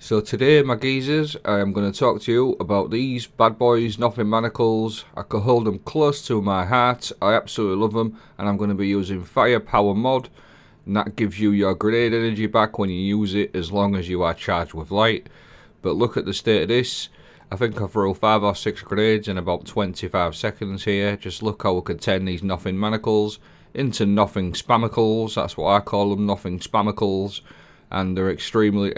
So today, my geezers, I am going to talk to you about these bad boys, Nothing Manacles. I could hold them close to my heart. I absolutely love them, and I'm going to be using Firepower mod, and that gives you your grenade energy back when you use it, as long as you are charged with light. But look at the state of this. I think I threw 5 or 6 grenades in about 25 seconds here. Just look how we can turn these Nothing Manacles into Nothing Spamacles. That's what I call them, Nothing Spamacles. And they're extremely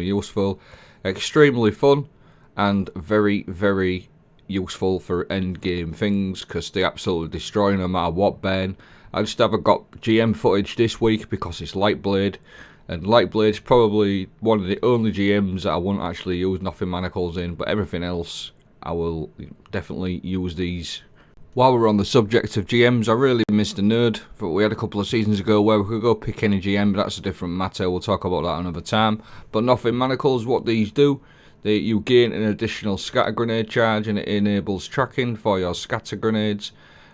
useful, extremely fun, and very useful for end game things, because they absolutely destroy no matter what burn. I just haven't got GM footage this week because it's Lightblade, and Lightblade's probably one of the only GMs that I won't actually use Nothing Manacles in, but everything else I will definitely use these. While we're on the subject of GMs, I really missed a nerd that we had a couple of seasons ago where we could go pick any GM, but that's a different matter. We'll talk about that another time. But Nothing Manacles, what these do, you gain an additional scatter grenade charge, and it enables tracking for your scatter grenades.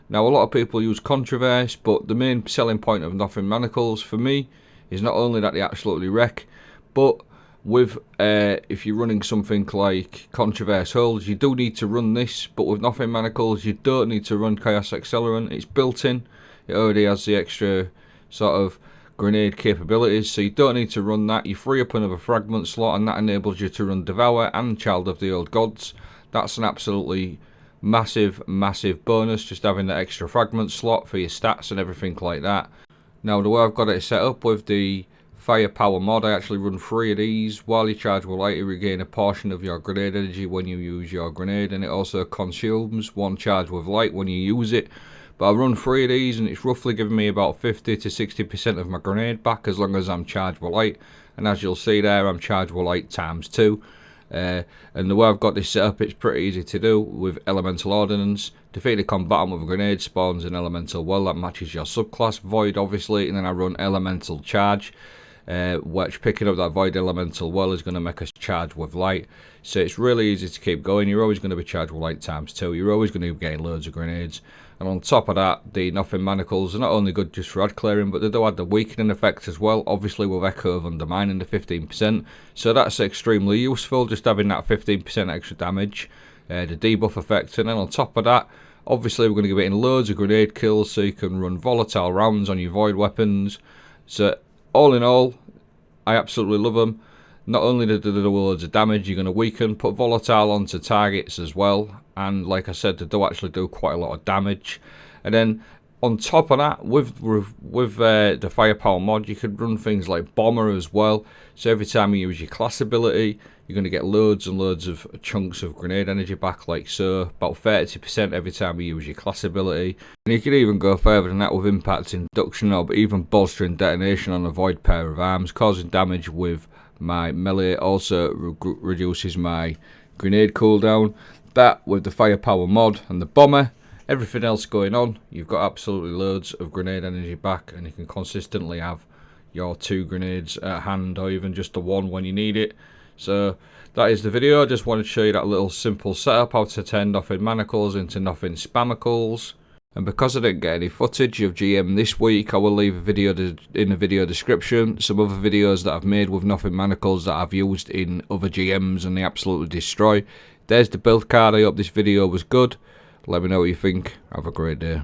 Now, a lot of people use Controverse, but the main selling point of Nothing Manacles for me is not only that they absolutely wreck, but with if you're running something like Controverse Holds, you do need to run this, but with Nothing Manacles you don't need to run Chaos Accelerant. It's built in, it already has the extra sort of grenade capabilities, so you don't need to run that. You free up another fragment slot, and that enables you to run Devour and Child of the Old Gods. That's an absolutely massive bonus, just having that extra fragment slot for your stats and everything like that. Now, the way I've got it set up with the Firepower mod, I actually run 3 of these. While you charge with light, you regain a portion of your grenade energy when you use your grenade, and it also consumes 1 charge with light when you use it. But I run 3 of these, and it's roughly giving me about 50 to 60% of my grenade back as long as I'm charged with light. And as you'll see there, I'm charged with light times 2. And the way I've got this set up, it's pretty easy to do with Elemental Ordnance. Defeat a combatant with a grenade, spawns an Elemental Well that matches your subclass, Void obviously, and then I run Elemental Charge. Which picking up that Void Elemental Well is going to make us charge with light. So it's really easy to keep going. You're always going to be charged with light times 2. You're always going to be getting loads of grenades. And on top of that, the Nothing Manacles are not only good just for ad clearing, but they do add the weakening effect as well, obviously with Echo of Undermining the 15%. So that's extremely useful, just having that 15% extra damage. The debuff effect, and then on top of that, obviously we're going to be getting loads of grenade kills, so you can run volatile rounds on your Void weapons. So all in all, I absolutely love them. Not only do they do loads of damage, you're going to weaken, put Volatile onto targets as well. And like I said, they do actually do quite a lot of damage. And then on top of that, with the Firepower mod, you could run things like Bomber as well. So every time you use your class ability, you're going to get loads and loads of chunks of grenade energy back, like so. About 30% every time you use your class ability. And you can even go further than that with Impact Induction, or even Bolstering Detonation on a Void pair of arms, causing damage with my melee. Also reduces my grenade cooldown. That with the Firepower mod and the Bomber, everything else going on, you've got absolutely loads of grenade energy back, and you can consistently have your 2 grenades at hand, or even just the 1 when you need it. So that is the video. I just wanted to show you that little simple setup, how to turn Nothing Manacles into Nothing Spamacles. And because I didn't get any footage of GM this week, I will leave a video in the video description. Some other videos that I've made with Nothing Manacles that I've used in other GMs and they absolutely destroy. There's the build card. I hope this video was good. Let me know what you think. Have a great day.